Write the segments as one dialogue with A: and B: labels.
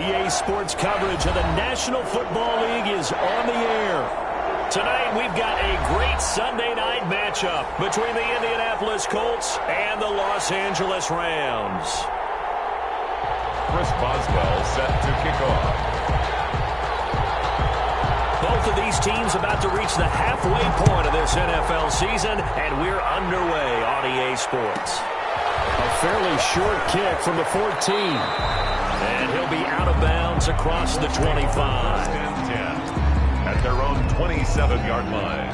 A: EA Sports coverage of the National Football League is on the air. Tonight, we've got a great Sunday night matchup between the Indianapolis Colts and the Los Angeles Rams.
B: Chris Boswell set to kick off.
A: Both of these teams about to reach the halfway point of this NFL season, and we're underway on EA Sports.
C: A fairly short kick from the 14.
A: And he'll be out of bounds across the 25.
B: 10 at their own 27-yard line.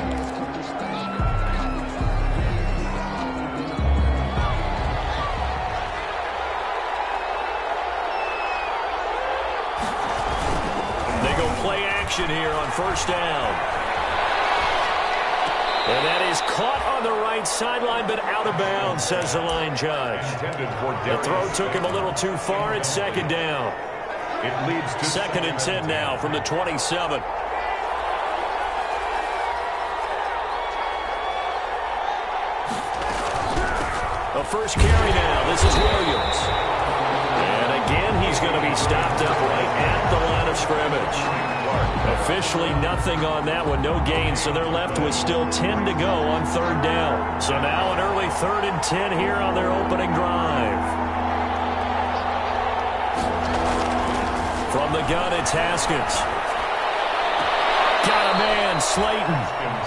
A: They go play action here on first down. And that is caught on the right sideline, but out of bounds, says the line judge. The throw took him a little too far. It's second down.
B: It leads to
A: second and 10 now from the 27. A first carry now. This is Williams. And again, he's going to be stopped up right at the line of scrimmage. Officially nothing on that one. No gain, so they're left with still 10 to go on third down. So now an early 3rd and 10 here on their opening drive. From the gun, it's Haskins. Got a man, Slayton.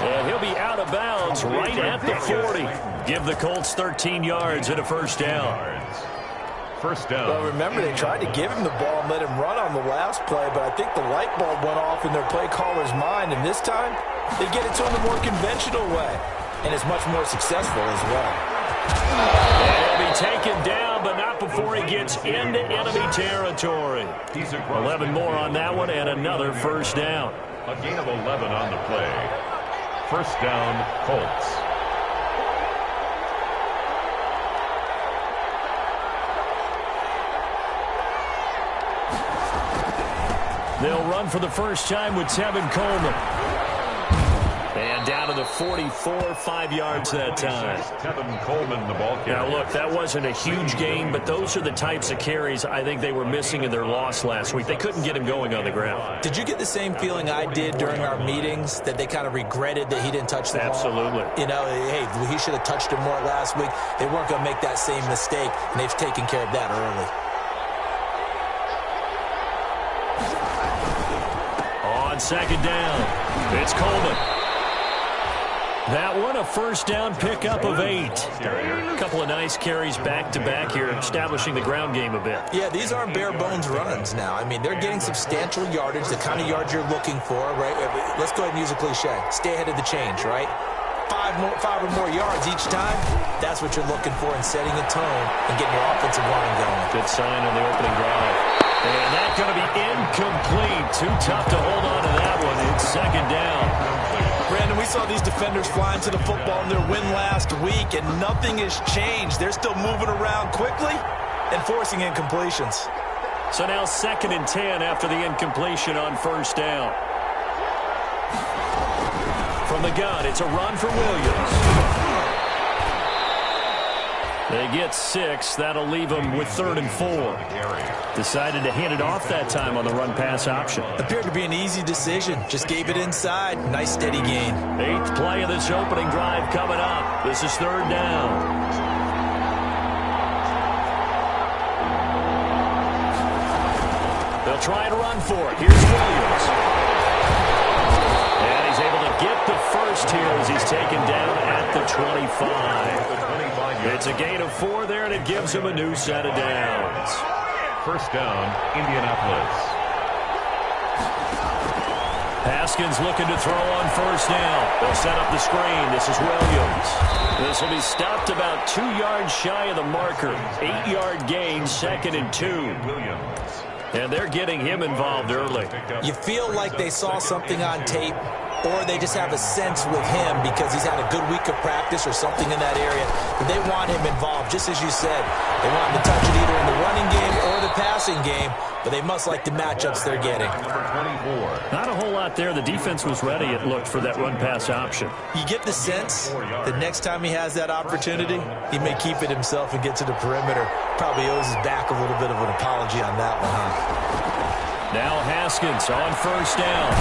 A: And he'll be out of bounds right at the 40. Give the Colts 13 yards and a first down.
B: First down.
D: Well, remember, they tried to give him the ball and let him run on the last play, but I think the light bulb went off in their play caller's mind, and this time they get it to him the more conventional way, and it's much more successful as well.
A: And he'll be taken down, but not before he gets into enemy territory. 11 more on that one, and another first down.
B: A gain of 11 on the play. First down, Colts.
A: They'll run for the first time with Tevin Coleman. And down to the 44, 5 yards that time.
B: Tevin Coleman, the ball carrier.
A: Now, look, that wasn't a huge gain, but those are the types of carries I think they were missing in their loss last week. They couldn't get him going on the ground.
D: Did you get the same feeling I did during our meetings, that they kind of regretted that he didn't touch the ball?
A: Absolutely.
D: You know, hey, he should have touched him more last week. They weren't going to make that same mistake, and they've taken care of that early.
A: On second down, it's Coleman. That one, a first down pickup of 8. A couple of nice carries back-to-back here, establishing the ground game a bit.
D: Yeah, these aren't bare-bones runs now. I mean, they're getting substantial yardage, the kind of yards you're looking for, right? Let's go ahead and use a cliche. Stay ahead of the change, right? Five or more yards each time, that's what you're looking for in setting a tone and getting your offensive line going.
A: Good sign on the opening drive. And that's going to be incomplete. Too tough to hold on to that one. It's second down.
D: Brandon, we saw these defenders flying to the football in their win last week, and nothing has changed. They're still moving around quickly and forcing incompletions.
A: So now second and 10 after the incompletion on first down. From the gun, it's a run for Williams. They get 6. That'll leave them with 3rd and 4. Decided to hand it off that time on the run-pass option.
D: Appeared to be an easy decision. Just gave it inside. Nice, steady gain.
A: 8th play of this opening drive coming up. This is 3rd down. They'll try and run for it. Here's Williams. And he's able to get the first here as he's taken down at the 25. It's a gain of 4 there, and it gives him a new set of downs.
B: First down, Indianapolis.
A: Haskins looking to throw on first down. They'll set up the screen. This is Williams. This will be stopped about 2 yards shy of the marker. 8-yard gain, 2nd and 2.
B: Williams.
A: And they're getting him involved early.
D: You feel like they saw something on tape, or they just have a sense with him because he's had a good week of practice or something in that area. But they want him involved, just as you said. They want him to touch it either in the running game or the passing game, but they must like the matchups they're getting.
B: Number 24.
A: Not a whole lot there. The defense was ready, it looked, for that run-pass option.
D: You get the sense that next time he has that opportunity, he may keep it himself and get to the perimeter. Probably owes his back a little bit of an apology on that one, huh?
A: Now Haskins on first down.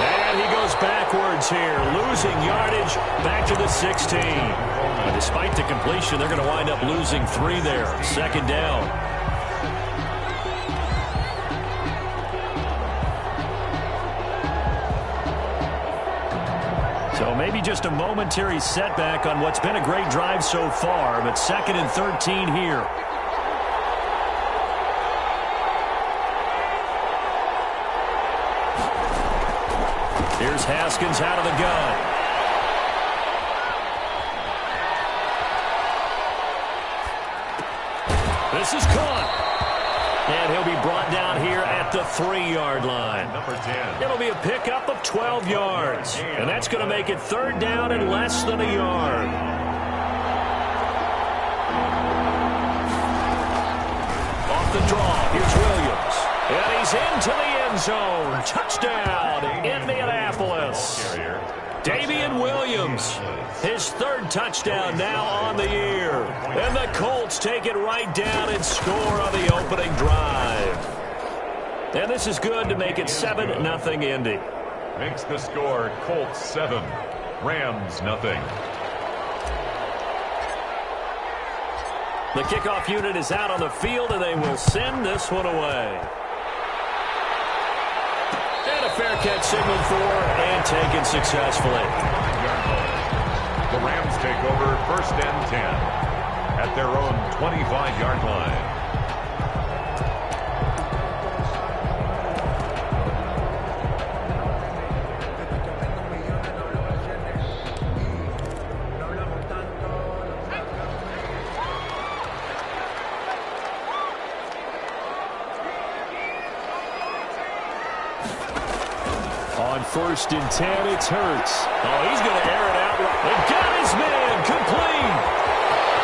A: And he goes backwards here, losing yardage back to the 16. But despite the completion, they're going to wind up losing 3 there. Second down. So maybe just a momentary setback on what's been a great drive so far, but 2nd and 13 here. Here's Haskins out of the gun. This is caught. And he'll be brought down here at the 3-yard line.
B: Number 10.
A: It'll be a pickup of 12 yards. And that's going to make it 3rd down and less than a yard. Off the draw, here's Williams. And he's into the end zone. Touchdown, Indianapolis. Damian Williams, his 3rd touchdown now on the year. And the Colts take it right down and score on the opening drive. And this is good to make it 7-0 Indy.
B: Makes the score Colts 7, Rams nothing.
A: The kickoff unit is out on the field, and they will send this one away. And a fair catch signaled for and taken successfully.
B: The Rams take over 1st and 10 at their own 25-yard line.
C: On 1st and 10, it's Hurts.
A: Oh, he's going to air it out. They got his man complete.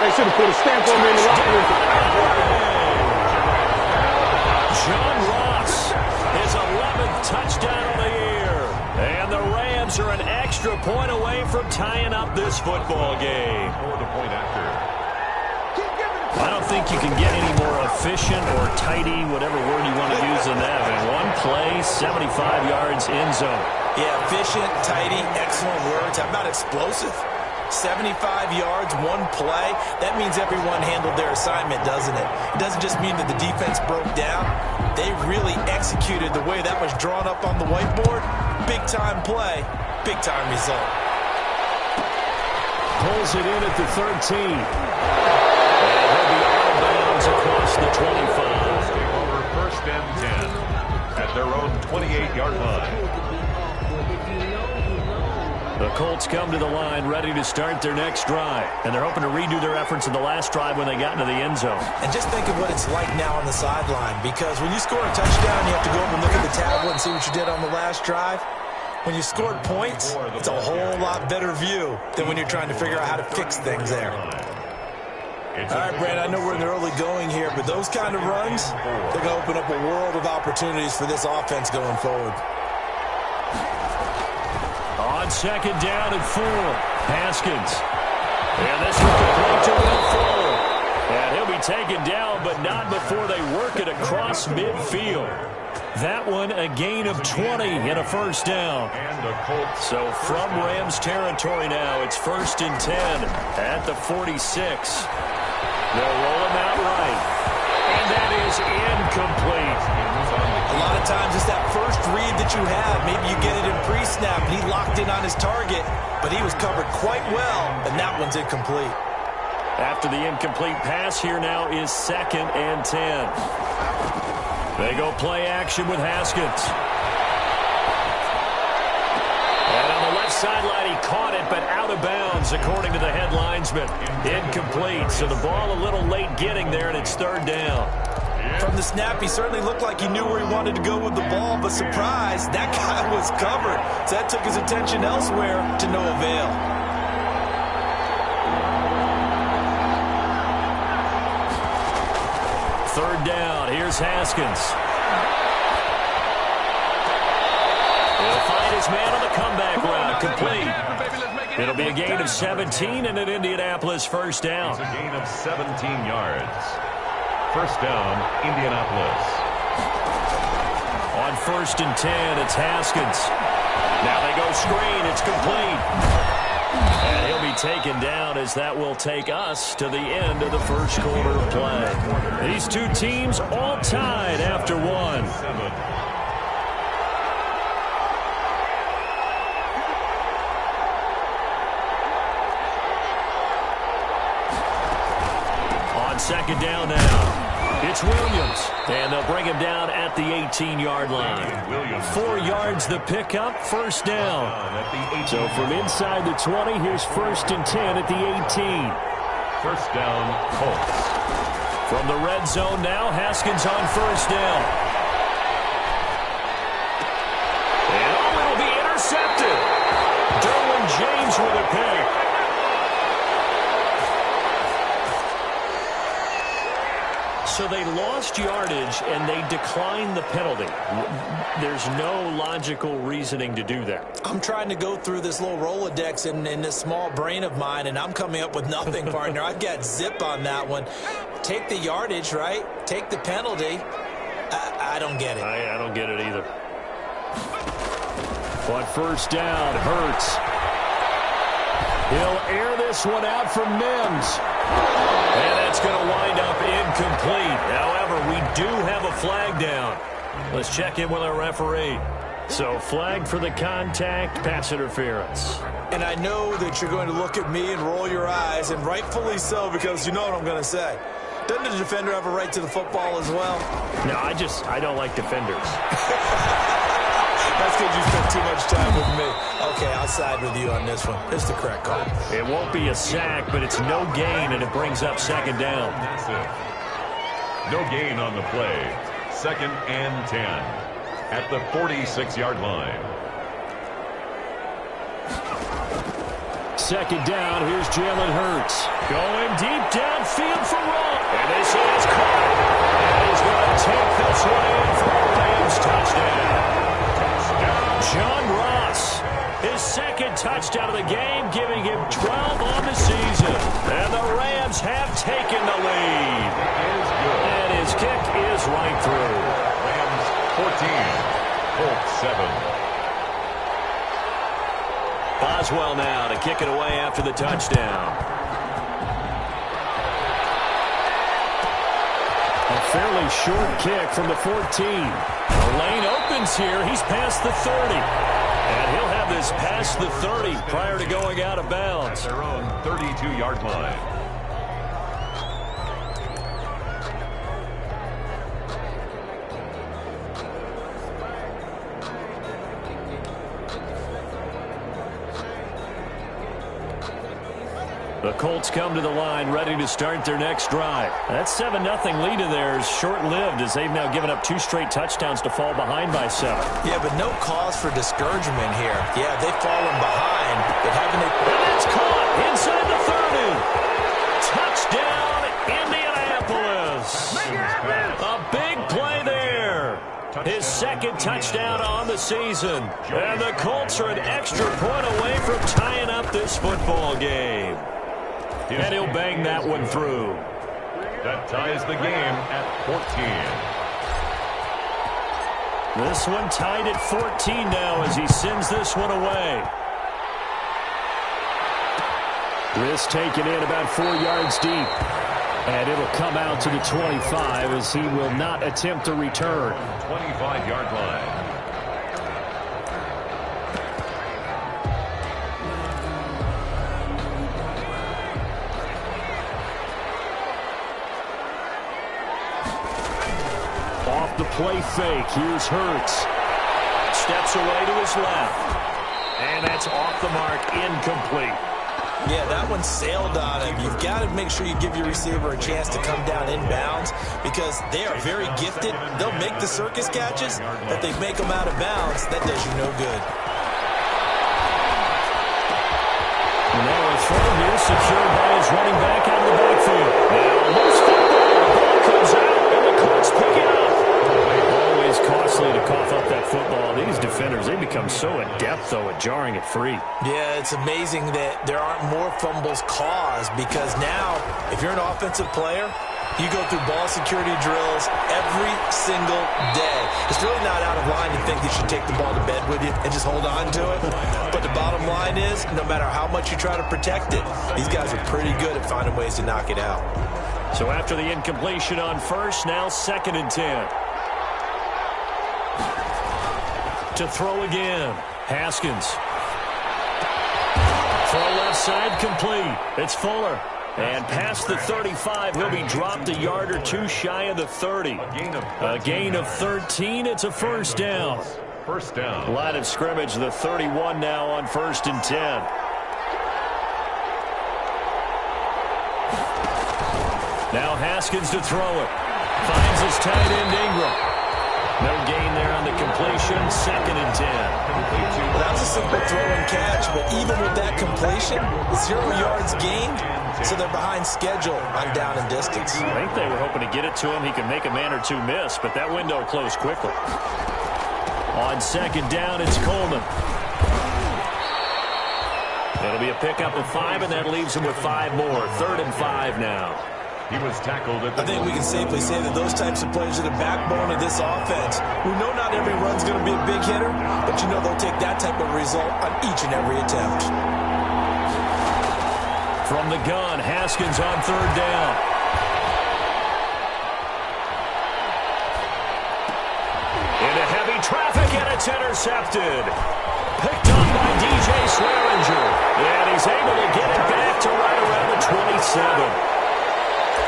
E: They should have put a stamp on me in the locker room.
A: John Ross, his 11th touchdown of the year. And the Rams are an extra point away from tying up this football game.
B: Or the point after.
A: I don't think you can get any more efficient or tidy, whatever word you want to use in that. In one play, 75 yards end zone.
D: Yeah, efficient, tidy, excellent words. How about explosive? 75 yards, one play. That means everyone handled their assignment, doesn't it? It doesn't just mean that the defense broke down. They really executed the way that was drawn up on the whiteboard. Big-time play, big-time result.
C: Pulls it in at the 13.
A: Across the 25.
B: Take over 1st and 10 at their own 28-yard line.
A: The Colts come to the line ready to start their next drive. And they're hoping to redo their efforts in the last drive when they got into the end zone.
D: And just think of what it's like now on the sideline. Because when you score a touchdown, you have to go over and look at the tablet and see what you did on the last drive. When you scored points, it's a whole lot better view than when you're trying to figure out how to fix things there. All right, Brad, I know we're in the early going here, but those kind of runs, they're going to open up a world of opportunities for this offense going forward.
A: On 2nd down and 4, Haskins. And this is complete to Will Fuller. And he'll be taken down, but not before they work it across midfield. That one a gain of 20 and a 1st down. So from Rams territory now, it's 1st and 10 at the 46. They'll roll him out right. And that is incomplete.
D: A lot of times it's that first read that you have. Maybe you get it in pre-snap, and he locked in on his target, but he was covered quite well, and that one's incomplete.
A: After the incomplete pass, here now is 2nd and 10. They go play action with Haskins. And on the left sideline, he caught it, but out of bounds, according to the head linesman. Incomplete, so the ball a little late getting there, and it's 3rd down.
D: From the snap, he certainly looked like he knew where he wanted to go with the ball, but surprise, that guy was covered. So that took his attention elsewhere to no avail.
A: Third down, here's Haskins. He'll find his man on the comeback route, complete. It'll be a gain of 17 and an Indianapolis 1st down.
B: It's a gain of 17 yards. 1st down, Indianapolis.
A: 1st and 10. It's Haskins. Now they go screen. It's complete. And he'll be taken down as that will take us to the end of the first quarter of play. These two teams all tied after one. On second down now. It's Williams, and they'll bring him down at the 18-yard line. 4 yards the pickup, 1st down. So from inside the 20, here's 1st and 10 at the 18.
B: 1st down, Colts.
A: From the red zone now, Haskins on 1st down. And it'll be intercepted. Derwin James with a pick. So they lost yardage, and they declined the penalty. There's no logical reasoning to do that.
D: I'm trying to go through this little Rolodex in this small brain of mine, and I'm coming up with nothing, partner. I've got zip on that one. Take the yardage, right? Take the penalty. I don't get it.
A: I don't get it either. But 1st down, Hurts. He'll air this one out for Mims. And that's going to wind up incomplete. However, we do have a flag down. Let's check in with our referee. So, flag for the contact, pass interference.
D: And I know that you're going to look at me and roll your eyes, and rightfully so, because you know what I'm going to say. Doesn't the defender have a right to the football as well?
A: No, I don't like defenders.
D: That's because you spent too much time with me. Okay, I'll side with you on this one. It's the correct call.
A: It won't be a sack, but it's no gain, and it brings up 2nd down.
B: That's it. No gain on the play. 2nd and 10 at the 46-yard line.
A: 2nd down, here's Jalen Hurts. Going deep downfield for Roll. And this is caught. And he's going to take this one in for a Rams touchdown. John Ross, his 2nd touchdown of the game, giving him 12 on the season. And the Rams have taken the lead. And his kick is right through.
B: Rams 14, Colts 7.
A: Boswell now to kick it away after the touchdown. A fairly short kick from the 14. The lane opens here. He's past the 30. And he'll have this past the 30 prior to going out of bounds.
B: At their own 32-yard line.
A: The Colts come to the line ready to start their next drive. That 7-0 lead of theirs short-lived as they've now given up 2 straight touchdowns to fall behind by 7.
D: Yeah, but no cause for discouragement here. Yeah, they've fallen behind, but haven't they?
A: And it's caught inside the 30. Touchdown, Indianapolis. A big play there. His 2nd touchdown on the season. And the Colts are an extra point away from tying up this football game. And he'll bang that one through.
B: That ties the game at 14.
A: This one tied at 14 now as he sends this one away. Risk taken in about 4 yards deep. And it'll come out to the 25 as he will not attempt to return.
B: 25-yard line.
A: Off the play fake, here's Hurts. Steps away to his left. And that's off the mark, incomplete.
D: Yeah, that one sailed on him. You've got to make sure you give your receiver a chance to come down inbounds because they are very gifted. They'll make the circus catches, but they make them out of bounds. That does you no good.
A: And now a throw here secured by his running back out of the backfield. Now loose football. The ball comes out, and the Colts pick it up. Always costly to cough up that football. These defenders, they become so adept, though, at jarring it free.
D: Yeah, it's amazing that there aren't more fumbles caused because now, if you're an offensive player, You go through ball security drills every single day. It's really not out of line to think you should take the ball to bed with you and just hold on to it. But the bottom line is, no matter how much you try to protect it, these guys are pretty good at finding ways to knock it out.
A: So after the incompletion on first, now 2nd and 10. To throw again, Haskins. Throw left side complete. It's Fuller. And past the 35, he'll be dropped a yard or two shy of the 30. A gain of 13. It's a first down.
B: First down.
A: Line of scrimmage, the 31 now on 1st and 10. Now Haskins to throw it. Finds his tight end Ingram. No gain there on the completion. 2nd and 10.
D: Well, that was a simple throw and catch, but even with that completion, 0 yards gained, so they're behind schedule on down and distance.
A: I think they were hoping to get it to him. He could make a man or two miss, but that window closed quickly. On 2nd down, it's Coleman. It'll be a pickup of 5, and that leaves him with 5 more. 3rd and 5 now.
B: He was tackled at the...
D: I think we can safely say that those types of plays are the backbone of this offense. We know not every run's going to be a big hitter, but you know they'll take that type of result on each and every attempt.
A: From the gun, Haskins on 3rd down. Into heavy traffic, and it's intercepted. Picked up by DJ Swearinger. And he's able to get it back to right around the 27.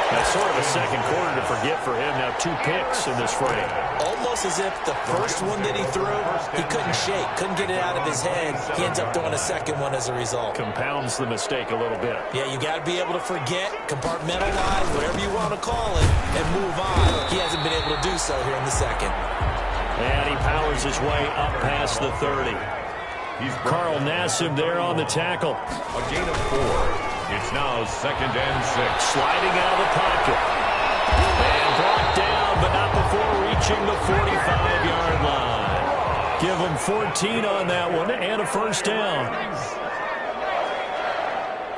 A: That's sort of a second quarter to forget for him. Now 2 picks in this frame.
D: Almost as if the first one that he threw, he couldn't shake, couldn't get it out of his head. He ends up throwing a second one as a result.
A: Compounds the mistake a little bit.
D: Yeah, you got to be able to forget, compartmentalize, whatever you want to call it, and move on. He hasn't been able to do so here in the second.
A: And he powers his way up past the 30. Carl Nassib there on the tackle.
B: A gain of 4. It's now 2nd and 6.
A: Sliding out of the pocket. And brought down, but not before reaching the 45-yard line. Give him 14 on that one and a first down.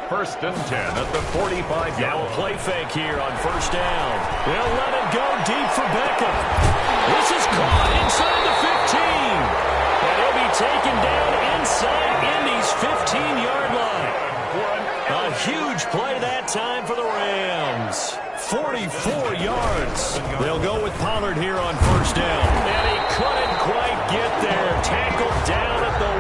B: 1st and 10 at the 45-yard line.
A: Now a play fake here on 1st down. They'll let it go deep for Beckham. This is caught inside the 15. And he'll be taken down inside Indy's 15-yard line. A huge play that time for the Rams. 44 yards. They'll go with Pollard here on 1st down. And he couldn't quite get there. Tackled down at the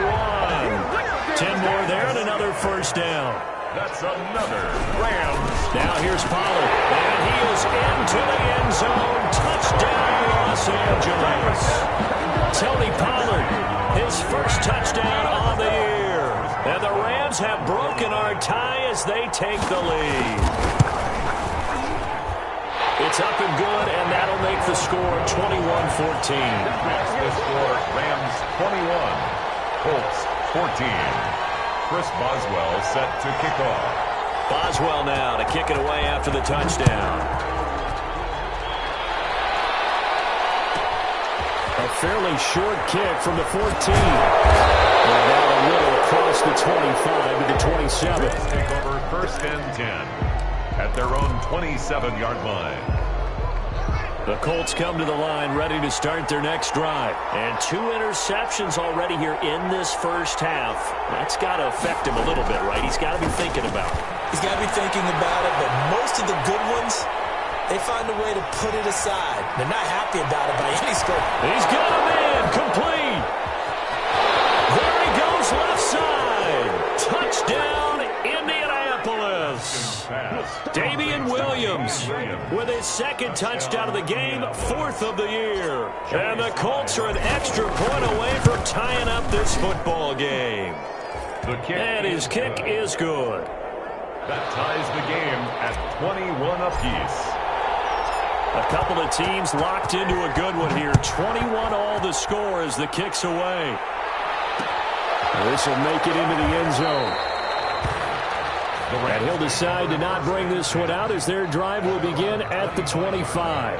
A: 1. 10 more there and another first down.
B: That's another Rams.
A: Now here's Pollard. And he is into the end zone. Touchdown, Los Angeles. Tony Pollard, his first touchdown on the year. And the Rams have broken our tie as they take the lead. It's up and good, and that'll make the score 21-14.
B: That's the score. Rams 21, Colts 14. Chris Boswell set to kick off.
A: Boswell now to kick it away after the touchdown. A fairly short kick from the 14. And out a little across the 25 to the 27.
B: Take over 1st and 10 at their own 27-yard line.
A: The Colts come to the line ready to start their next drive. And 2 interceptions already here in this first half. That's got to affect him a little bit, right? He's got to be thinking about it.
D: He's got to be thinking about it, but most of the good ones, they find a way to put it aside. They're not happy about it by any scope.
A: He's got him in. Complete. There he goes left side. Touchdown, Indianapolis. Damian Williams with his 2nd touchdown of the game, 4th of the year. And the Colts are an extra point away from tying up this football game. And his kick is good.
B: That ties the game at 21 apiece.
A: A couple of teams locked into a good one here. 21 all the score as the kick's away. This will make it into the end zone. And he'll decide to not bring this one out as their drive will begin at the 25.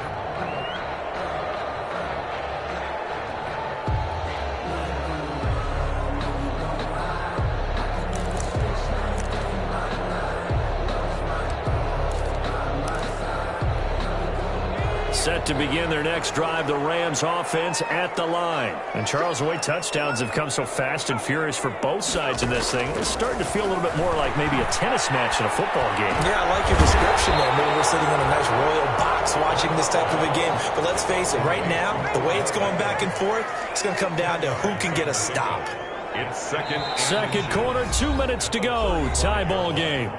A: Set to begin their next drive, the Rams offense at the line. And Charles, the way touchdowns have come so fast and furious for both sides in this thing, it's starting to feel a little bit more like maybe a tennis match in a football game.
D: Yeah, I like your description there. Maybe we're sitting in a nice royal box watching this type of a game. But let's face it, right now, the way it's going back and forth, it's going to come down to who can get a stop.
B: It's
A: second quarter, 2 minutes to go. Tie ball game.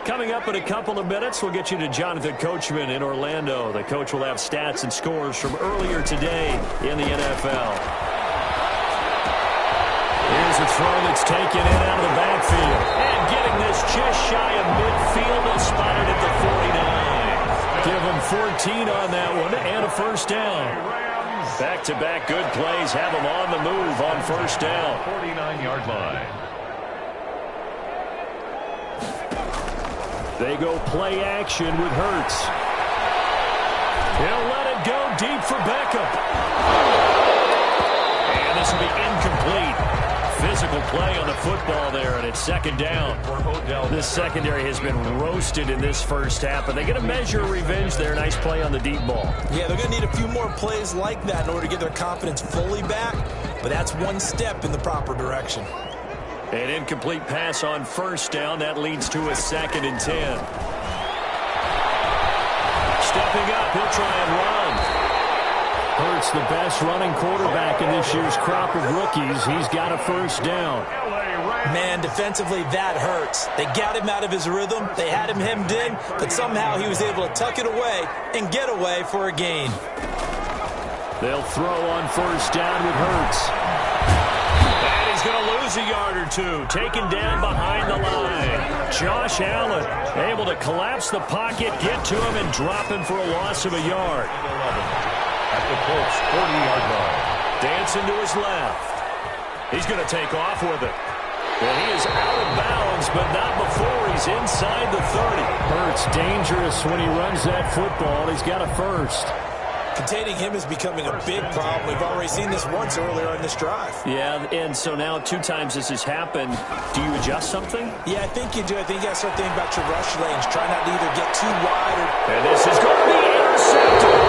A: Coming up in a couple of minutes, we'll get you to Jonathan Coachman in Orlando. The coach will have stats and scores from earlier today in the NFL. Here's a throw that's taken in out of the backfield. And getting this just shy of midfield, they'll spot it at the 49. Give him 14 on that one and a first down. Back-to-back good plays have them on the move on first down.
B: 49-yard line.
A: They go play action with Hurts. He'll let it go deep for Beckham. And this will be incomplete. Physical play on the football there, and it's second down. This secondary has been roasted in this first half, but they get a measure of revenge there. Nice play on the deep ball.
D: Yeah, they're going to need a few more plays like that in order to get their confidence fully back, but that's one step in the proper direction.
A: An incomplete pass on first down. That leads to a 2nd and 10. Stepping up, he'll try and run. Hurts, the best running quarterback in this year's crop of rookies. He's got a first down.
D: Man, defensively, that hurts. They got him out of his rhythm. They had him hemmed in, but somehow he was able to tuck it away and get away for a gain.
A: They'll throw on first down with Hurts. Going to lose a yard or two. Taken down behind the line. Josh Allen able to collapse the pocket, get to him, and drop him for a loss of a yard.
B: At the Colts 40-yard line.
A: Dancing to his left. He's going to take off with it. And he is out of bounds, but not before he's inside the 30. Hurts dangerous when he runs that football. He's got a first.
D: Containing him is becoming a big problem. We've already seen this once earlier in this drive.
A: Yeah, and so now 2 times this has happened. Do you adjust something?
D: Yeah, I think you do. I think you got to start thinking about your rush lanes. Try not to either get too wide or...
A: And this is going to be intercepted.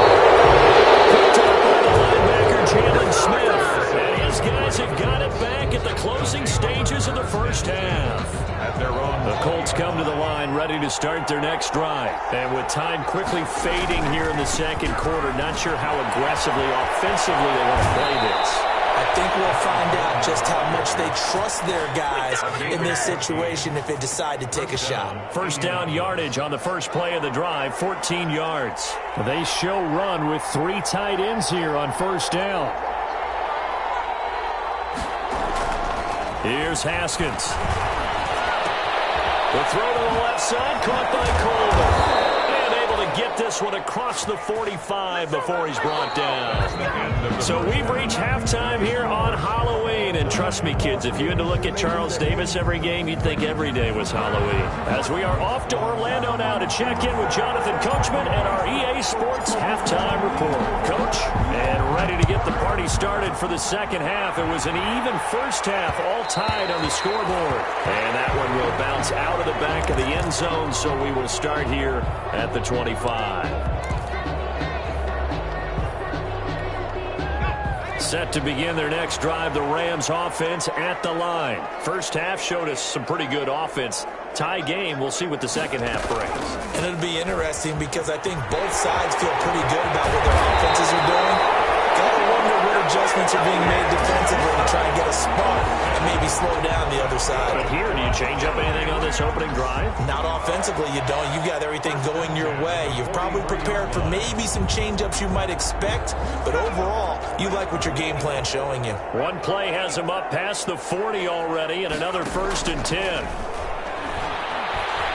A: Picked up by the linebacker, Jalen Smith. And his guys have got it back at the closing stages of the first half.
B: At their own...
A: The Colts come to the line ready to start their next drive. And with time quickly fading here in the second quarter, not sure how aggressively, offensively they want to play this.
D: I think we'll find out just how much they trust their guys in this situation if they decide to take a shot.
A: First down yardage on the first play of the drive, 14 yards. They show run with 3 tight ends here on first down. Here's Haskins. The throw to the left side, caught by Coleman. And able to get this one across the 45 before he's brought down. So we've reached halftime here on Halloween. And trust me, kids, if you had to look at Charles Davis every game, you'd think every day was Halloween. As we are off to Orlando now to check in with Jonathan Coachman and our EA Sports Halftime Report. Coach, and ready to get the party started for the second half. It was an even first half, all tied on the scoreboard. And that one will bounce out of the back of the end zone, so we will start here at the 25. Set to begin their next drive, the Rams offense at the line. First half showed us some pretty good offense. Tie game, we'll see what the second half brings.
D: And it'll be interesting because I think both sides feel pretty good about what their offenses are doing. Gotta wonder what adjustments are being made defensively to try and get a spark and maybe slow down the other side.
A: But here, do you change up anything on this opening drive?
D: Not offensively, you don't. You've got everything going your way. You've probably prepared for maybe some change-ups you might expect, but overall, you like what your game plan's showing you.
A: One play has him up past the 40 already, and another 1st and 10.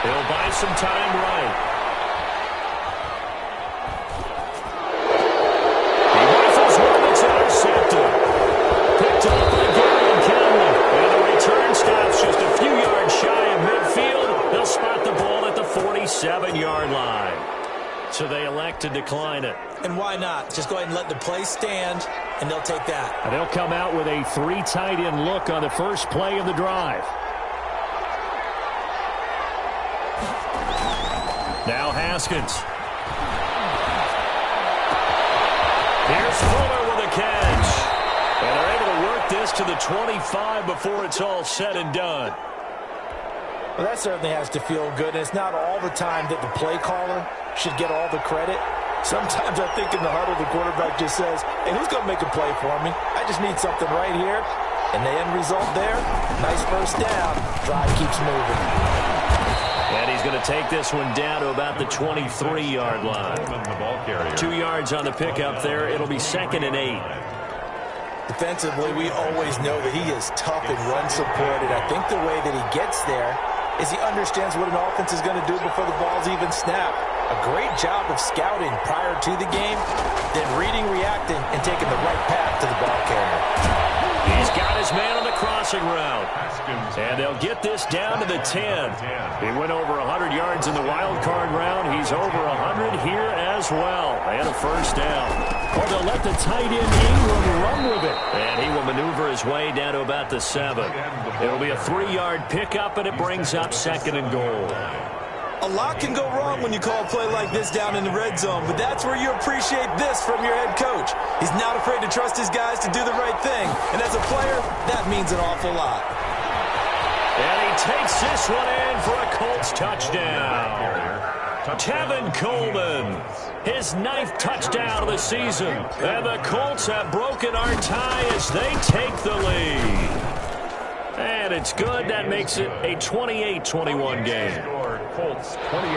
A: He'll buy some time right. He rifles one that's intercepted. Picked up by Gary Conley. And the return stops just a few yards shy of midfield. They'll spot the ball at the 47-yard line. So they elect to decline it.
D: And why not? Just go ahead and let the play stand, and they'll take that.
A: And they'll come out with a 3 tight end look on the first play of the drive. Now Haskins. Here's Fuller with a catch. And they're able to work this to the 25 before it's all said and done.
D: Well, that certainly has to feel good. And it's not all the time that the play caller should get all the credit. Sometimes I think in the huddle, the quarterback just says, hey, who's going to make a play for me? I just need something right here. And the end result there, nice first down. Drive keeps moving.
A: And he's going to take this one down to about the 23-yard line. 2 yards on the pickup there. It'll be 2nd and 8.
D: Defensively, we always know that he is tough and run-supported. I think the way that he gets there is he understands what an offense is going to do before the ball's even snapped. A great job of scouting prior to the game, then reading, reacting, and taking the right path to the ball carrier.
A: He's got his man on the crossing route. And they'll get this down to the 10. He went over 100 yards in the wild card round. He's over 100 here as well. And a first down. Well, they'll let the tight end Ingram run with it. And he will maneuver his way down to about the 7. It'll be a 3-yard pickup, and it brings up 2nd and goal.
D: A lot can go wrong when you call a play like this down in the red zone, but that's where you appreciate this from your head coach. He's not afraid to trust his guys to do the right thing, and as a player, that means an awful lot.
A: And he takes this one in for a Colts touchdown. Tevin Coleman, his 9th touchdown of the season, and the Colts have broken our tie as they take the lead. And it's good. That makes it a 28-21 game.
B: Colts 28,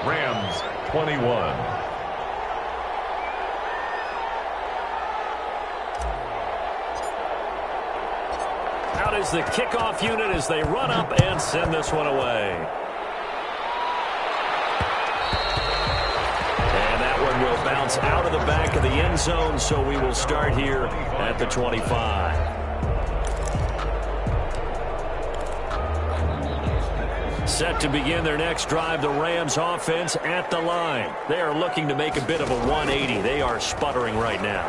B: Rams 21.
A: Out is the kickoff unit as they run up and send this one away. And that one will bounce out of the back of the end zone, so we will start here at the 25. Set to begin their next drive, the Rams offense at the line. They are looking to make a bit of a 180. They are sputtering right now.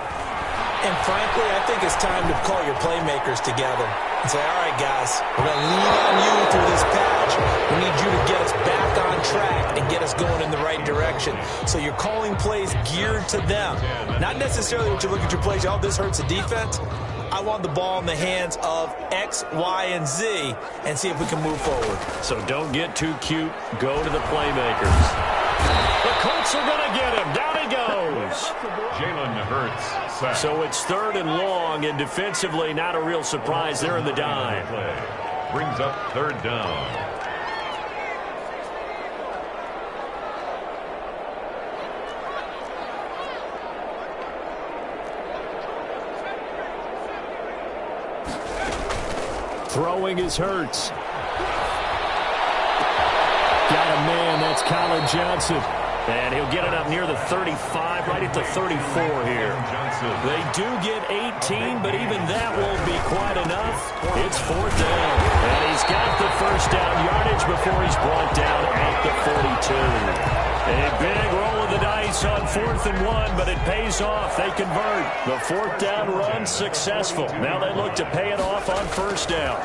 D: And frankly, I think it's time to call your playmakers together and say, all right, guys, we're going to lean on you through this patch. We need you to get us back on track and get us going in the right direction. So you're calling plays geared to them. Not necessarily what you look at your plays, oh, this hurts the defense. I want the ball in the hands of X, Y, and Z and see if we can move forward.
A: So don't get too cute. Go to the playmakers. The Colts are going to get him. Down he goes.
B: Jalen Hurts sacked.
A: So it's 3rd and long, and defensively not a real surprise. They're in the dime.
B: Brings up 3rd down.
A: Throwing is Hurts. Got a man, that's Colin Johnson. And he'll get it up near the 35, right at the 34 here. They do get 18, but even that won't be quite enough. It's 4th down. And he's got the first down yardage before he's brought down at the 42. A big roll of the dice on 4th and 1, but it pays off. They convert. The 4th down run successful. Now they look to pay it off on 1st down.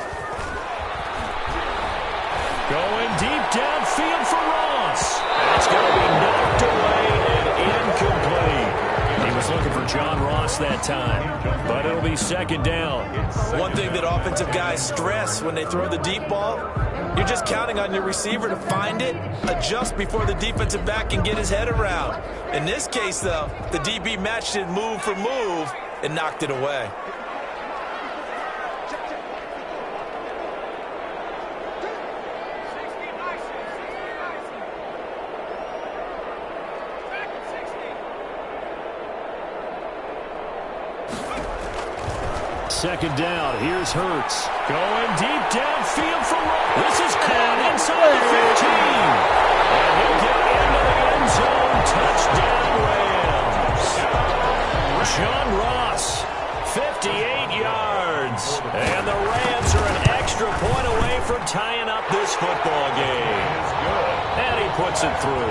A: Going deep downfield for Ross. That's going to be knocked away and incomplete. He was looking for John Ross that time, but it'll be 2nd down.
D: One thing that offensive guys stress when they throw the deep ball, you're just counting on your receiver to find it, adjust before the defensive back can get his head around. In this case, though, the DB matched it move for move and knocked it away.
A: Second down. Here's Hurts. Going deep downfield for Ross. This is caught inside the 15. And he'll get into the end zone. Touchdown, Rams. John Ross, 58 yards. And the Rams are an extra point away from tying up this football game. And he puts it through.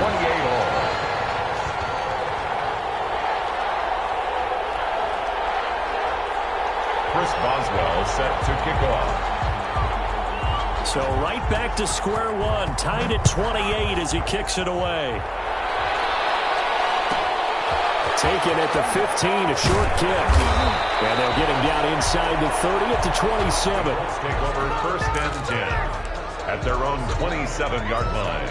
B: 28 all. Chris Boswell set to kick off.
A: So right back to square one, tied at 28 as he kicks it away.
C: Taken at the 15, a short kick. And they'll get him down inside the 30 at the 27.
B: Let's take over 1st and 10 at their own 27-yard line.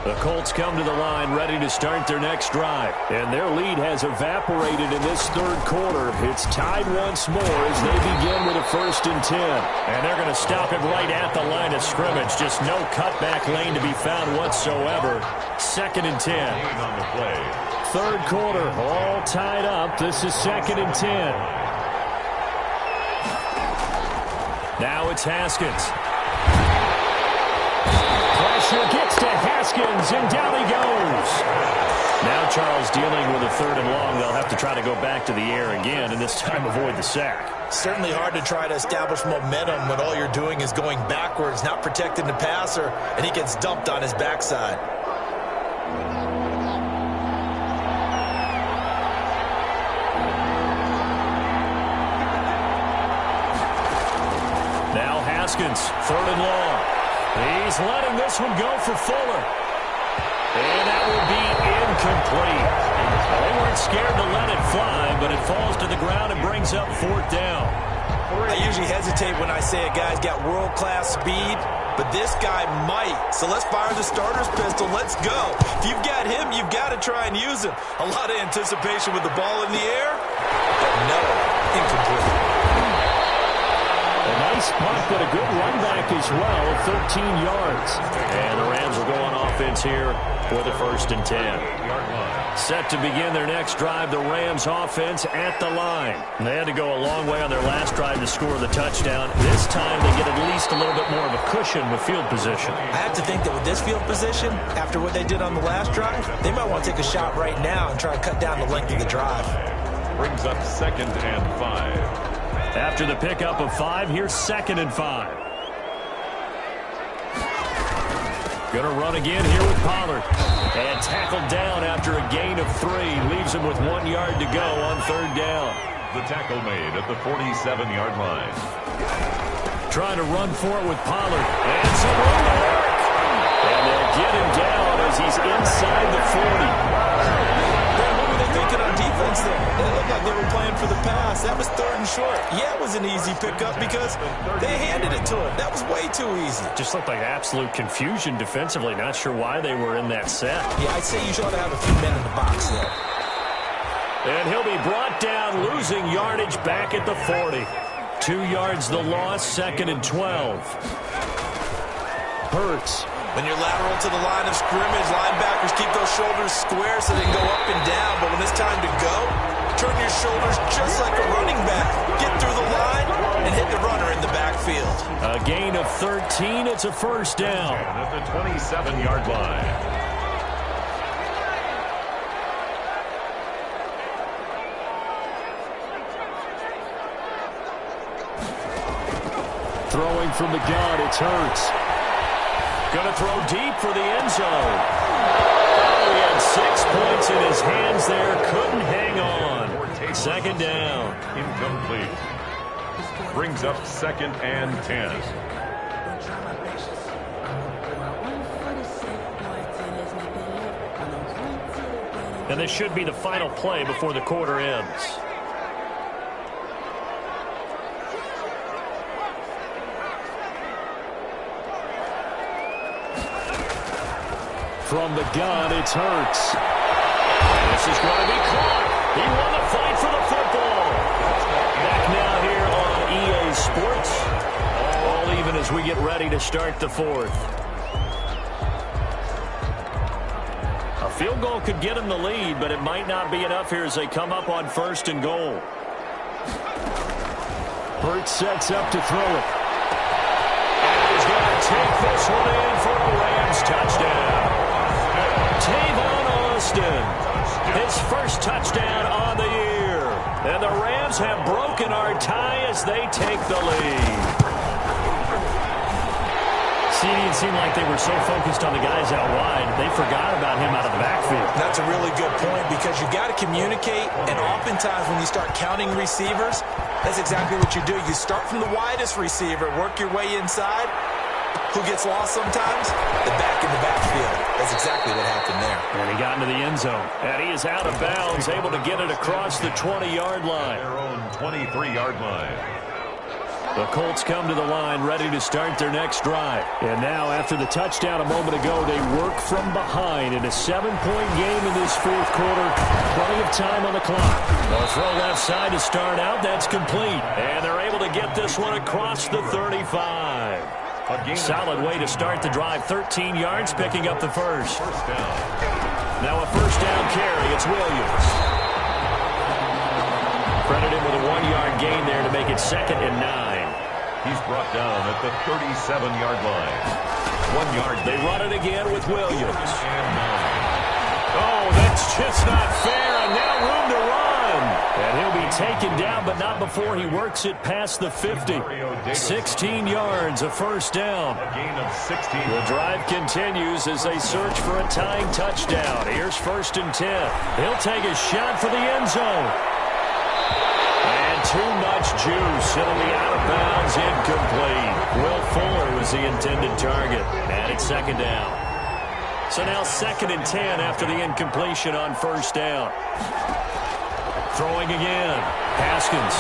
A: The Colts come to the line ready to start their next drive.
C: And their lead has evaporated in this third quarter. It's tied once more as they begin with a 1st and 10.
A: And they're going to stop it right at the line of scrimmage. Just no cutback lane to be found whatsoever. 2nd and 10.
B: On the play.
C: Third quarter, all tied up. This is 2nd and 10.
A: Now it's Haskins.
C: Pressure gets to Haskins, and down he goes.
A: Now Charles dealing with a 3rd and long. They'll have to try to go back to the air again, and this time avoid the sack.
D: Certainly hard to try to establish momentum when all you're doing is going backwards, not protecting the passer, and he gets dumped on his backside.
A: Now Haskins, 3rd and long. He's letting this one go for Fuller. And that will be incomplete. They weren't scared to let it fly, but it falls to the ground and brings up 4th down.
D: I usually hesitate when I say a guy's got world-class speed, but this guy might. So let's fire the starter's pistol. Let's go. If you've got him, you've got to try and use him. A lot of anticipation with the ball in the air, but no, incomplete.
C: A nice punt, but a good run back as well, 13 yards.
A: And the Rams will go on offense here with a 1st and 10. Set to begin their next drive, the Rams offense at the line. They had to go a long way on their last drive to score the touchdown. This time they get at least a little bit more of a cushion with field position.
D: I have to think that with this field position, after what they did on the last drive, they might want to take a shot right now and try to cut down the length of the drive.
B: Brings up 2nd and 5.
A: After the pickup of 5, here's 2nd and 5. Gonna run again here with Pollard. And tackled down after a gain of 3. Leaves him with 1 yard to go on 3rd down.
B: The tackle made at the 47-yard line.
A: Trying to run for it with Pollard. And some room to work. And they'll get him down as he's inside the 40.
D: What were they thinking on defense there? It looked like they were playing for the pass. That was 3rd and short. Yeah, it was an easy pickup because they handed it to him. That was way too easy.
A: Just looked like absolute confusion defensively. Not sure why they were in that set.
D: Yeah, I'd say you should have a few men in the box there.
A: And he'll be brought down, losing yardage back at the 40. 2 yards the loss, 2nd and 12.
C: Hurts.
D: When you're lateral to the line of scrimmage, linebackers keep those shoulders square so they can go up and down. But when it's time to go, turn your shoulders just like a running back. Get through the line and hit the runner in the backfield.
A: A gain of 13. It's a 1st down.
B: At the 27-yard line.
C: Throwing from the gun, it's Hurts.
A: Going to throw deep for the end zone. Oh, he had 6 points in his hands there. Couldn't hang on. 2nd down.
B: Incomplete. Brings up 2nd and 10.
A: And this should be the final play before the quarter ends.
C: From the gun, it's Hurts.
A: This is going to be caught. He won the fight for the football. Back now here on EA Sports. All even as we get ready to start the 4th. A field goal could get him the lead, but it might not be enough here as they come up on 1st and goal.
C: Hurts sets up to throw it.
A: And he's going to take this one in for a Rams touchdown. Tavon Austin, his first touchdown on the year. And the Rams have broken our tie as they take the lead. See, it seemed like they were so focused on the guys out wide, they forgot about him out of the backfield.
D: That's a really good point because you got to communicate, and oftentimes when you start counting receivers, that's exactly what you do. You start from the widest receiver, work your way inside, who gets lost sometimes? The back in the backfield. That's exactly what happened there.
C: And he got into the end zone. And he is out of bounds, able to get it across the 20-yard line.
B: Their own 23-yard line.
C: The Colts come to the line, ready to start their next drive. And now, after the touchdown a moment ago, they work from behind in a 7-point game in this fourth quarter. Plenty of time on the clock. They'll throw left side to start out. That's complete. And they're able to get this one across the 35. Solid way to start the drive. 13 yards, picking up the first. Now a first down carry. It's Williams. Credited with a 1-yard gain there to make it 2nd and 9.
B: He's brought down at the 37-yard line. 1 yard.
C: They run it again with Williams. Oh, that's just not fair. And now room to run. And he'll be taken down, but not before he works it past the 50. 16 yards, a first down.
B: A gain of 16.
C: The drive continues as they search for a tying touchdown. Here's 1st and 10. He'll take a shot for the end zone. And too much juice. It'll be out of bounds, incomplete. Will Fuller was the intended target. And it's 2nd down. So now 2nd and 10 after the incompletion on first down. Throwing again. Haskins.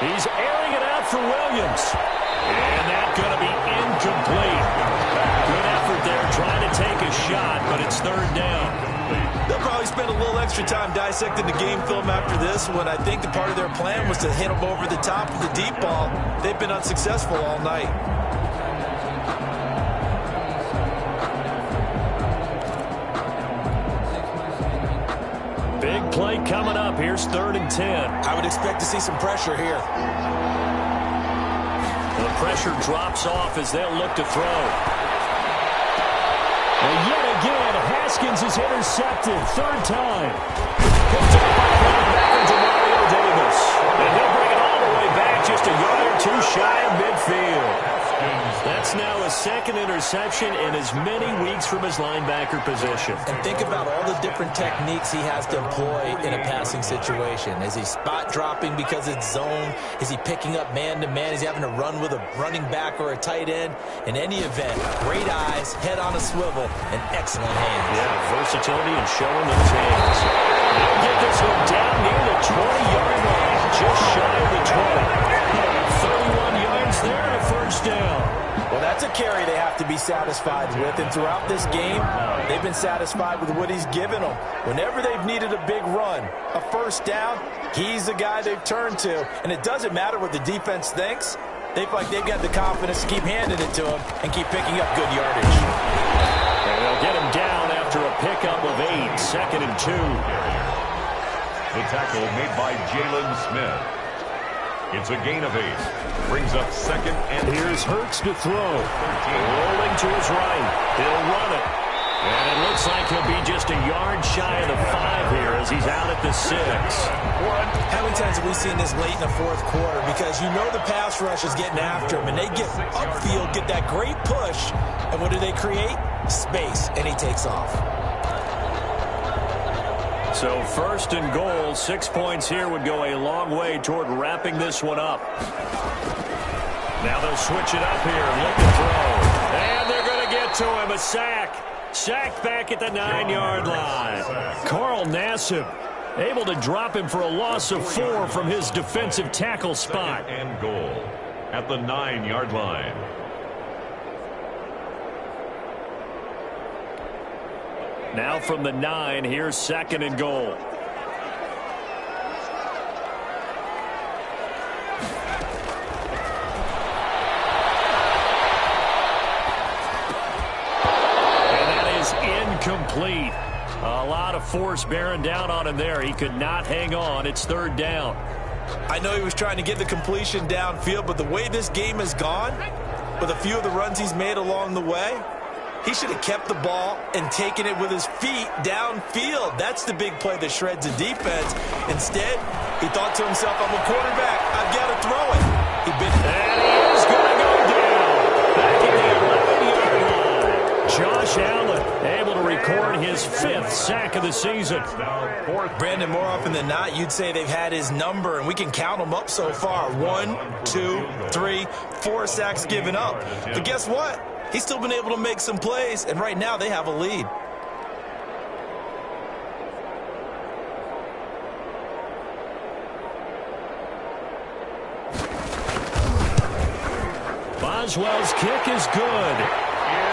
C: He's airing it out for Williams. And that's going to be incomplete. Good effort there trying to take a shot, but it's 3rd down.
D: They'll probably spend a little extra time dissecting the game film after this when I think the part of their plan was to hit them over the top of the deep ball. They've been unsuccessful all night.
C: Big play coming up. Here's 3rd and 10.
D: I would expect to see some pressure here.
C: The pressure drops off as they'll look to throw. And yet again, Haskins is intercepted. 3rd time. Picked up by linebacker Demario Davis. And he'll bring it all the way back just a yard or two shy of midfield. That's now a 2nd interception in as many weeks from his linebacker position.
D: And think about all the different techniques he has to employ in a passing situation. Is he spot dropping because it's zone? Is he picking up man-to-man? Is he having to run with a running back or a tight end? In any event, great eyes, head on a swivel, and excellent hands.
C: Yeah, versatility and showing those hands. They'll get this one down near the 20-yard line, just shy of the 20. 31 yards there and a first down.
D: Well, that's a carry they have to be satisfied with, and throughout this game, they've been satisfied with what he's given them. Whenever they've needed a big run, a first down, he's the guy they've turned to. And it doesn't matter what the defense thinks. They feel like they've got the confidence to keep handing it to him and keep picking up good yardage.
C: And they'll get him down after a pickup of 8, 2nd and 2.
B: The tackle made by Jalen Smith. It's a gain of 8. Brings up 2nd and
C: Here's Hurts to throw. Rolling to his right. He'll run it. And it looks like he'll be just a yard shy of the 5 here as he's out at the 6.
D: How many times have we seen this late in the fourth quarter? Because you know the pass rush is getting after him, and they get upfield, get that great push, and what do they create? Space, and he takes off.
C: So 1st and goal, 6 points here would go a long way toward wrapping this one up. Now they'll switch it up here and look to throw. And they're going to get to him, a sack. Sacked back at the 9-yard line. Carl Nassib able to drop him for a loss of 4 from his defensive tackle spot.
B: 2nd and goal at the 9-yard line.
C: Now from the 9, here's 2nd and goal. And that is incomplete. A lot of force bearing down on him there. He could not hang on. It's 3rd down.
D: I know he was trying to get the completion downfield, but the way this game has gone, with a few of the runs he's made along the way, he should have kept the ball and taken it with his feet downfield. That's the big play that shreds the defense. Instead, he thought to himself, I'm a quarterback. I've got to throw it.
C: And he is going to go down. Back in the 11-yard line. Josh Allen able to record his his 5th sack of the season.
D: Brandon, more often than not, you'd say they've had his number, and we can count them up so far. 1, 2, 3, 4 sacks given up. But guess what? He's still been able to make some plays, and right now they have a lead.
C: Boswell's kick is good.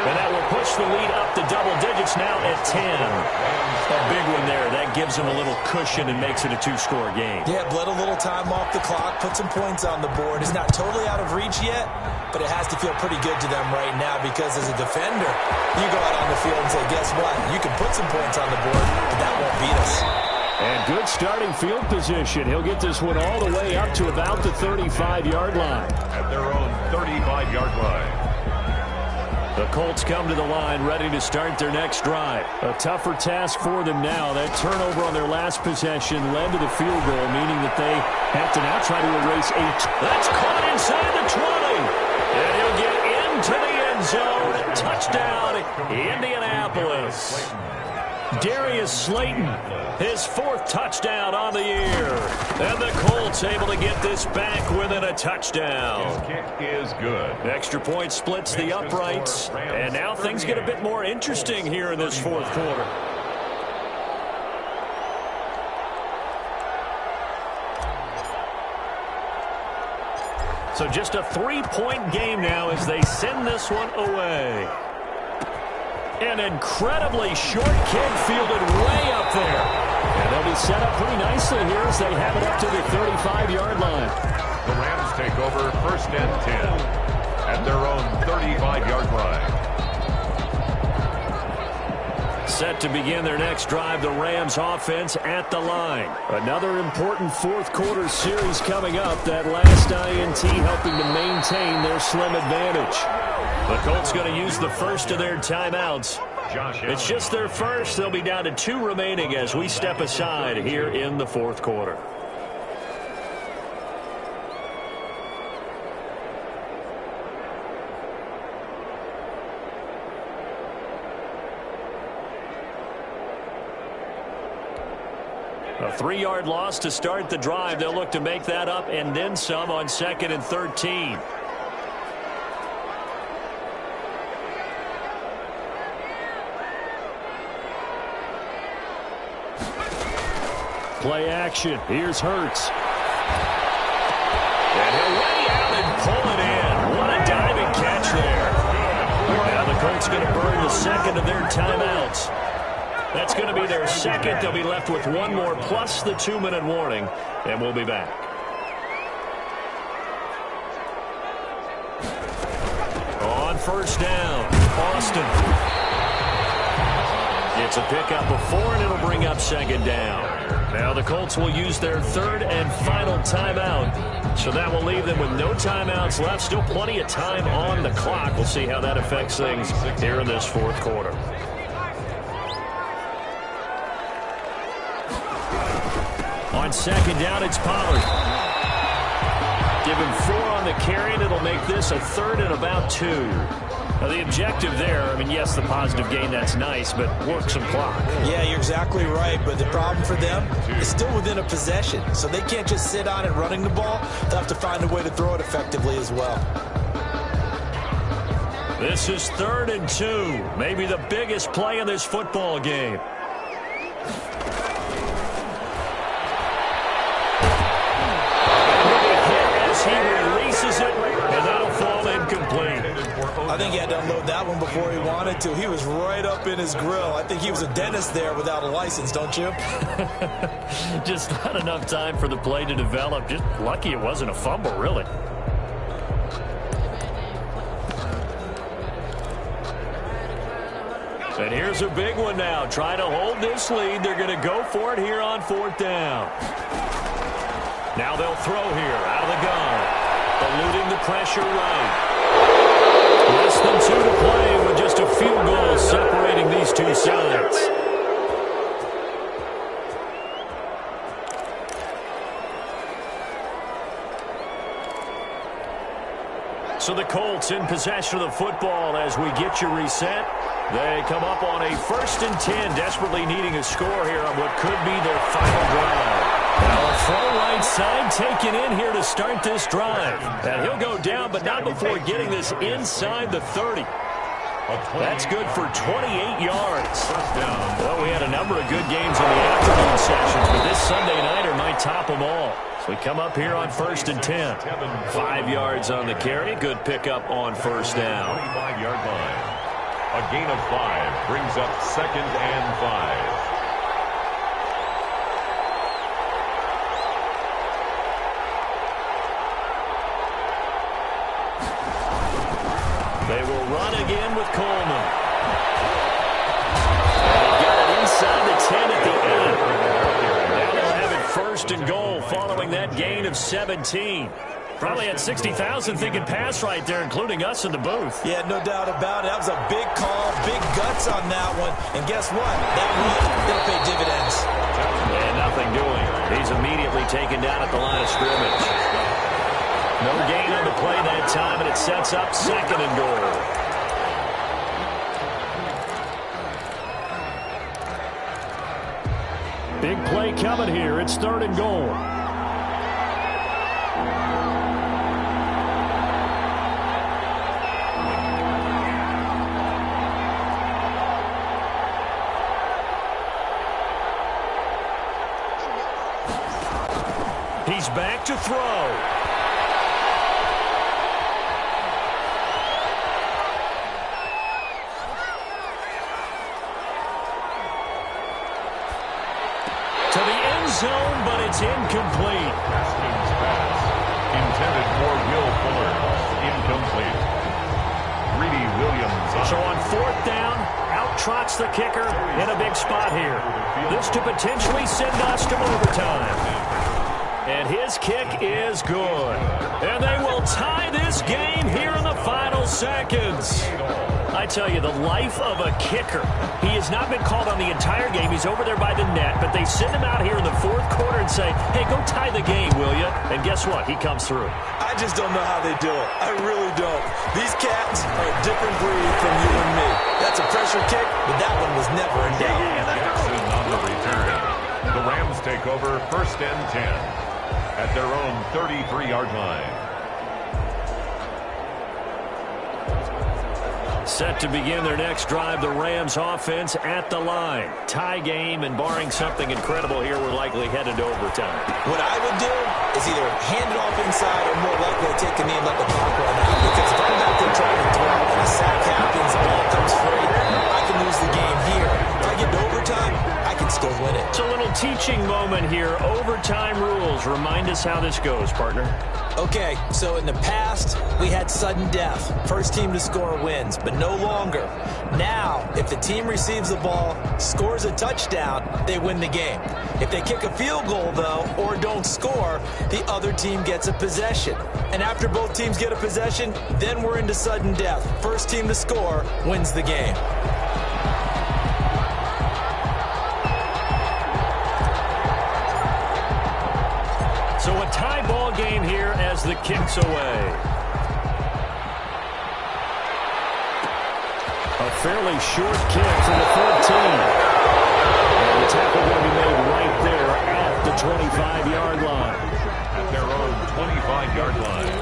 C: And that will push the lead up to double digits now at 10. A big one there. That gives them a little cushion and makes it a 2-score game.
D: Yeah, bled a little time off the clock, put some points on the board. It's not totally out of reach yet, but it has to feel pretty good to them right now because as a defender, you go out on the field and say, guess what? You can put some points on the board, but that won't beat us.
C: And good starting field position. He'll get this one all the way up to about the 35-yard line.
B: At their own 35-yard line.
C: The Colts come to the line ready to start their next drive. A tougher task for them now. That turnover on their last possession led to the field goal, meaning that they have to now try to erase 8. That's caught inside the 20. And he'll get into the end zone. Touchdown, Indianapolis. Darius Slayton, his 4th touchdown on the year. And the Colts able to get this back within a touchdown.
B: His kick is good.
C: Extra point splits the uprights. And now things get a bit more interesting here in this 4th quarter. So just a 3-point game now as they send this one away. An incredibly short kick fielded way up there. And they'll be set up pretty nicely here as they have it up to the 35-yard line.
B: The Rams take over 1st and 10 at their own 35-yard line.
C: Set to begin their next drive, the Rams offense at the line. Another important 4th quarter series coming up. That last INT helping to maintain their slim advantage. The Colts going to use the first of their timeouts. It's just their first. They'll be down to 2 remaining as we step aside here in the 4th quarter. A 3-yard loss to start the drive. They'll look to make that up and then some on 2nd and 13. Play action. Here's Hurts. And he'll lay out and pull it in. What a diving catch there. Now the Colts going to burn the 2nd of their timeouts. That's going to be their 2nd. They'll be left with 1 more plus the 2-minute warning. And we'll be back. On 1st down, Austin. It's a pickup of 4, and it'll bring up 2nd down. Now the Colts will use their 3rd and final timeout. So that will leave them with no timeouts left. Still plenty of time on the clock. We'll see how that affects things here in this 4th quarter. On 2nd down, it's Pollard. Give him 4 on the carry, and it'll make this a 3rd and about 2. Now, the objective there, I mean, yes, the positive gain, that's nice, but work some clock.
D: Yeah, you're exactly right, but the problem for them is still within a possession, so they can't just sit on it running the ball. They'll have to find a way to throw it effectively as well.
C: This is 3rd and 2, maybe the biggest play in this football game. As he releases it, and that'll fall incomplete.
D: I think he had to unload that one before he wanted to. He was right up in his grill. I think he was a dentist there without a license, don't you?
C: Just not enough time for the play to develop. Just lucky it wasn't a fumble, really. And here's a big one now. Trying to hold this lead. They're going to go for it here on 4th down. Now they'll throw here out of the gun. Eluding the pressure right. Less than 2 to play with just a field goal separating these two sides. So the Colts in possession of the football as we get you reset. They come up on a 1st and 10, desperately needing a score here on what could be their final drive. Now a throw right side taken in here to start this drive. And he'll go down, but not before getting this inside the 30. That's good for 28 yards. Well, we had a number of good games in the afternoon sessions, but this Sunday nighter might top them all. So we come up here on 1st and 10. 5 yards on the carry. Good pickup on 1st down.
B: 25-yard line. A gain of 5 brings up 2nd and 5.
C: They will run again with Coleman. And he got it inside the 10 at the end. Now they'll have it 1st and goal following that gain of 17. Probably had 60,000 thinking pass right there, including us in the booth.
D: Yeah, no doubt about it. That was a big call, big guts on that one. And guess what? That run, they'll pay dividends.
C: And nothing doing. He's immediately taken down at the line of scrimmage. No gain on the play that time, and it sets up 2nd and goal. Big play coming here. It's 3rd and goal. He's back to throw. Zone, but it's incomplete.
B: Haskins pass intended for Will Fuller. Incomplete. Greedy Williams.
C: So on 4th down, out trots the kicker in a big spot here. This to potentially send us to overtime. And his kick is good. And they will tie this game here in the final seconds. I tell you, the life of a kicker. He has not been called on the entire game. He's over there by the net, but they send him out here in the 4th quarter and say, hey, go tie the game, will you? And guess what? He comes through.
D: I just don't know how they do it. I really don't. These cats are a different breed from you and me. That's a pressure kick, but that one was never in doubt.
B: Jackson on the return. The Rams take over 1st and 10 at their own 33-yard line.
C: Set to begin their next drive, the Rams offense at the line. Tie game, and barring something incredible here, we're likely headed to overtime.
D: What I would do is either hand it off inside or more likely to take the knee and let the clock run out. Because if I'm back there trying to throw and a sack happens, the ball comes free, I can lose the game here. If I get to overtime, I can still win it.
C: It's a little teaching moment here. Overtime rules. Remind us how this goes, partner.
D: Okay, so in the past, we had sudden death. First team to score wins, but no longer. Now, if the team receives the ball, scores a touchdown, they win the game. If they kick a field goal, though, or don't score, the other team gets a possession. And after both teams get a possession, then we're into sudden death. First team to score wins the game.
C: So a tie ball game here as the kick's away. A fairly short kick from the 14. And the tackle going to be made right there at the 25-yard line.
B: At their own 25-yard line.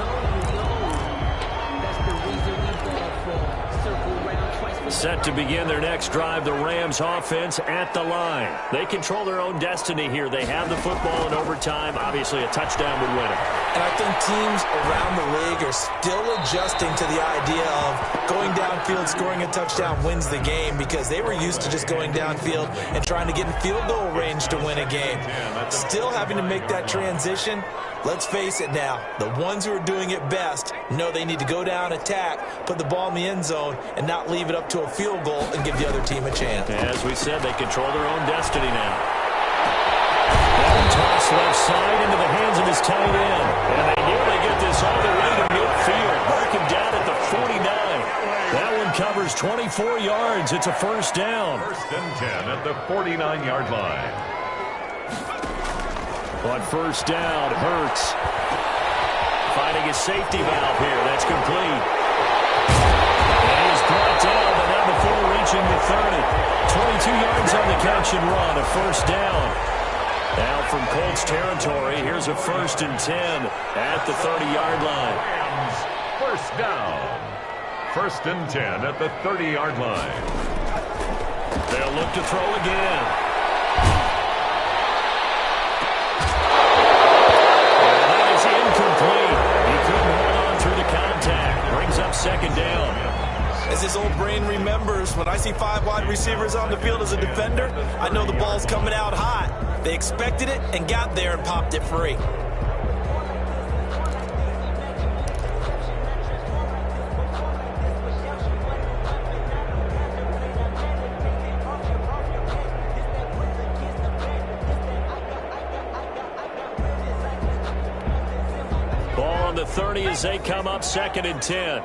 C: Set to begin their next drive, the Rams offense at the line. They control their own destiny here. They have the football in overtime. Obviously, a touchdown would win it.
D: And I think teams around the league are still adjusting to the idea of going downfield, scoring a touchdown wins the game, because they were used to just going downfield and trying to get in field goal range to win a game. Still having to make that transition. Let's face it now, the ones who are doing it best know they need to go down, attack, put the ball in the end zone, and not leave it up to a field goal and give the other team a chance.
C: As we said, they control their own destiny now. That toss left side into the hands of his tight end. And they nearly get this all the way to midfield. Mark him down at the 49. That one covers 24 yards. It's a 1st down.
B: 1st and 10 at the 49-yard line.
C: On 1st down, Hurts finding a safety valve here. That's complete. And he is brought down, but not before reaching the 30. 22 yards on the catch and run, a first down. Now from Colts territory, here's a 1st and 10 at the 30-yard line.
B: First down. 1st and 10 at the 30-yard line.
C: They'll look to throw again. And that is incomplete. He couldn't hold on through the contact. Brings up 2nd down.
D: As his old brain remembers, when I see 5 wide receivers on the field as a defender, I know the ball's coming out hot. They expected it and got there and popped it free.
C: Ball on the 30 as they come up 2nd and 10.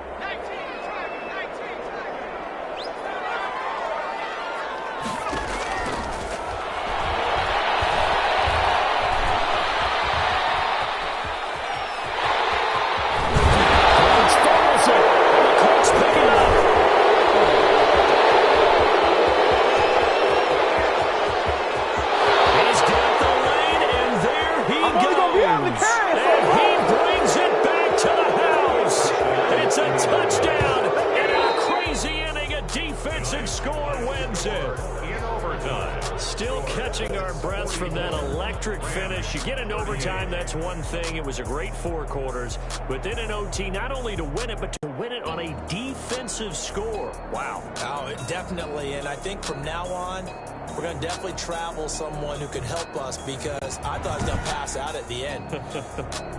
C: Still catching our breaths from that electric finish. You get into overtime, that's one thing. It was a great 4 quarters. But then in OT, not only to win it, but to win it on a defensive score. Wow.
D: Oh, definitely. And I think from now on, we're going to definitely travel someone who can help us, because I thought I was going to pass out at the end.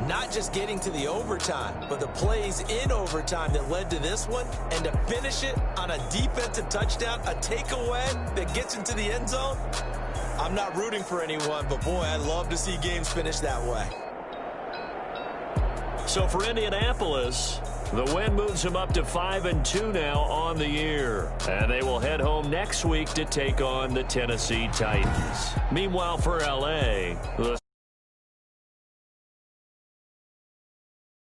D: Not just getting to the overtime, but the plays in overtime that led to this one, and to finish it on a defensive touchdown, a takeaway that gets into the end zone. I'm not rooting for anyone, but boy, I'd love to see games finish that way.
C: So for Indianapolis, the win moves them up to 5-2 now on the year. And they will head home next week to take on the Tennessee Titans. Meanwhile, for L.A., the